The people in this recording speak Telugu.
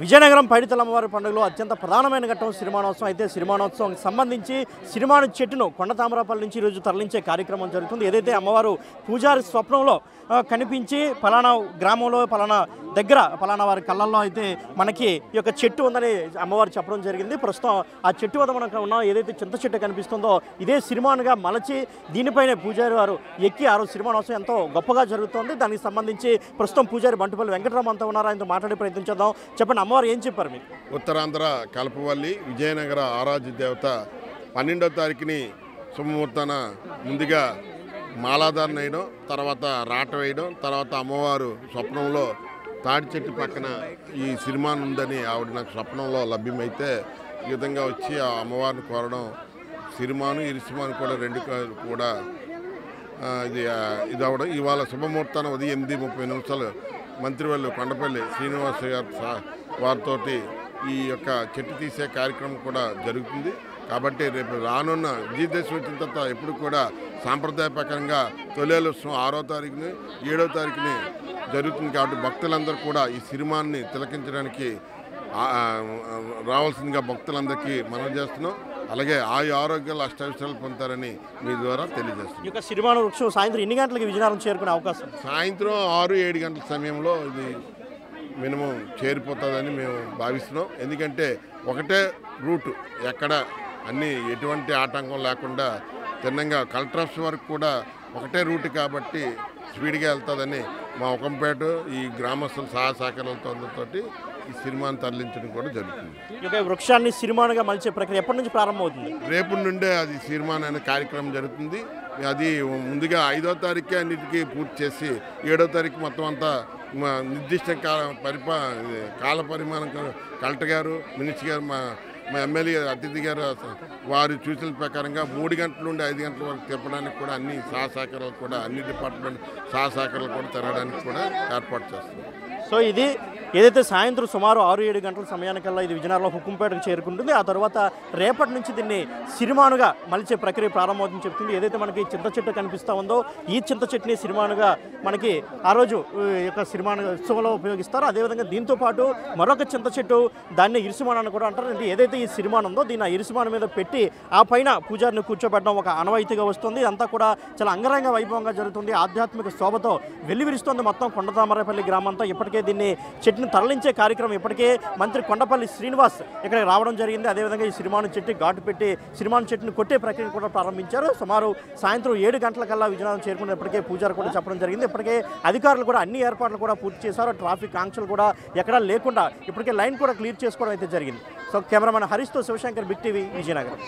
విజయనగరం పైడితల్లి అమ్మవారి పండుగలో అత్యంత ప్రధానమైన ఘట్టం సిరిమానోత్సవం. అయితే సిరిమానోత్సవానికి సంబంధించి సిరిమాను చెట్టును కొండతామరాపల్లి నుంచి ఈరోజు తరలించే కార్యక్రమం జరుగుతుంది. ఏదైతే అమ్మవారు పూజారి స్వప్నంలో కనిపించి ఫలానా గ్రామంలో ఫలానా దగ్గర ఫలానా వారి కళ్ళల్లో అయితే మనకి ఈ యొక్క చెట్టు ఉందని అమ్మవారు చెప్పడం జరిగింది. ప్రస్తుతం ఆ చెట్టు వద్ద మనకు ఉన్న ఏదైతే చింత చెట్టు కనిపిస్తుందో ఇదే సిరిమానుగా మలచి దీనిపైనే పూజారి వారు ఎక్కి ఆ రోజు సిరిమానోత్సవం ఎంతో గొప్పగా జరుగుతోంది. దానికి సంబంధించి ప్రస్తుతం పూజారి బంటుపల్లి వెంకటరామ అంతా ఉన్నారు, ఆయనతో మాట్లాడే ప్రయత్నం చేద్దాం. చెప్పండి, అమ్మవారు ఏం చెప్పారు మీకు? ఉత్తరాంధ్ర కల్పవల్లి విజయనగర ఆరాధ్య దేవత 12వ తారీఖుని శుభముహూర్తాన ముందుగా మాలాధారణ వేయడం, తర్వాత రాట వేయడం, తర్వాత అమ్మవారు స్వప్నంలో తాడి చెట్టు పక్కన ఈ సిరిమాన్ ఉందని ఆవిడ నాకు స్వప్నంలో లభ్యమైతే ఈ విధంగా వచ్చి ఆ అమ్మవారిని కోరడం, సిరిమాను ఇరిసిమాను కూడా రెండు కూడా ఇది అవడం. ఇవాళ శుభముహూర్తాన ఉదయం 8:30 మంత్రివర్యులు కొండపల్లి శ్రీనివాస గారు వారితో ఈ యొక్క చెట్టు తీసే కార్యక్రమం కూడా జరుగుతుంది. కాబట్టి రేపు రానున్న విజయదశమి వచ్చిన తర్వాత ఎప్పుడు కూడా సాంప్రదాయ ప్రకారంగా తొలేలోత్సవం 6వ తారీఖుని 7వ తారీఖుని జరుగుతుంది. కాబట్టి భక్తులందరూ కూడా ఈ సిరిమాన్ని తిలకించడానికి రావాల్సిందిగా భక్తులందరికీ మనవి చేస్తున్నాం. అలాగే ఆరోగ్యాలు అష్టావిష్టాలు పొందుతారని మీ ద్వారా తెలియజేస్తున్నాం. ఇక సిరిమాను వృక్షం సాయంత్రం ఎన్ని గంటలకి విజయనగరం చేరుకునే అవకాశం? సాయంత్రం 6-7 గంటల సమయంలో ఇది మినిమం చేరిపోతుందని మేము భావిస్తున్నాం. ఎందుకంటే ఒకటే రూటు, ఎక్కడ అన్నీ ఎటువంటి ఆటంకం లేకుండా తిన్నంగా కలెక్టర్ ఆఫీస్ వరకు కూడా ఒకటే రూటు కాబట్టి స్పీడ్గా వెళ్తుందని మా ఒకంపేట ఈ గ్రామస్తుల సహకారాలతో ఈ సిరిమాను తరలించడం కూడా జరుగుతుంది. ఇక వృక్షాన్ని సిరిమానుగా మలిచే ప్రక్రియ ఎప్పటి నుంచి ప్రారంభమవుతుంది? రేపు నుండే అది సిరిమాన్ అనే కార్యక్రమం జరుగుతుంది. అది ముందుగా 5వ తారీఖే అన్నిటికీ పూర్తి చేసి 7వ తారీఖు మొత్తం అంతా నిర్దిష్ట కాల పరిమాణం కలెక్టర్ గారు, మినిస్టర్ గారు, మా ఎమ్మెల్యే అతిథి గారు వారి సూచనల ప్రకారంగా 3 గంటల నుండి 5 గంటల వరకు తిప్పడానికి కూడా అన్ని సహకారాలు కూడా అన్ని డిపార్ట్మెంట్ సహకారాలు కూడా తిరగడానికి కూడా ఏర్పాటు చేస్తున్నారు. సో ఇది ఏదైతే సాయంత్రం సుమారు 6-7 గంటల సమయానికల్లా ఇది విజయనగరంలో హుకుంపేటకు చేరుకుంటుంది. ఆ తర్వాత రేపటి నుంచి దీన్ని సిరిమానుగా మలిచే ప్రక్రియ ప్రారంభమవుతుందని చెప్తుంది. ఏదైతే మనకి చింత చెట్టు కనిపిస్తూ ఉందో ఈ చింత చెట్టుని సిరిమానుగా మనకి ఆ రోజు ఈ యొక్క సిరిమాను ఉత్సవంలో ఉపయోగిస్తారు. అదేవిధంగా దీంతో పాటు మరొక చింత చెట్టు, దాన్ని ఇరిసిమాను అని కూడా అంటారు. అంటే ఏదైతే ఈ సిరిమాను ఉందో దీన్ని ఆ ఇరిసిమాను మీద పెట్టి ఆ పైన పూజారిని కూర్చోబెట్టడం ఒక ఆనవాయితీగా వస్తుంది. ఇదంతా కూడా చాలా అంగరంగ వైభవంగా జరుగుతుంది. ఆధ్యాత్మిక శోభతో వెల్లివిరుస్తోంది మొత్తం కొండతామరాపల్లి గ్రామం అంతా. ఇప్పటికే దీన్ని చెట్టును తరలించే కార్యక్రమం ఇప్పటికే మంత్రి కొండపల్లి శ్రీనివాస్ ఇక్కడికి రావడం జరిగింది. అదేవిధంగా ఈ సిరిమాను చెట్టు ఘాటు పెట్టి సిరిమాను చెట్టును కొట్టే ప్రక్రియ కూడా ప్రారంభించారు. సుమారు సాయంత్రం 7 గంటలకల్లా విజయనగరం చేరుకున్న ఇప్పటికే పూజారి కూడా చెప్పడం జరిగింది. ఇప్పటికే అధికారులు కూడా అన్ని ఏర్పాట్లు కూడా పూర్తి చేశారు. ట్రాఫిక్ ఆంక్షలు కూడా ఎక్కడా లేకుండా ఇప్పటికే లైన్ కూడా క్లియర్ చేసుకోవడం అయితే జరిగింది. సో కెమెరామెన్ హరీష్తో శివశంకర్, బిగ్ టీవీ, విజయనగరం.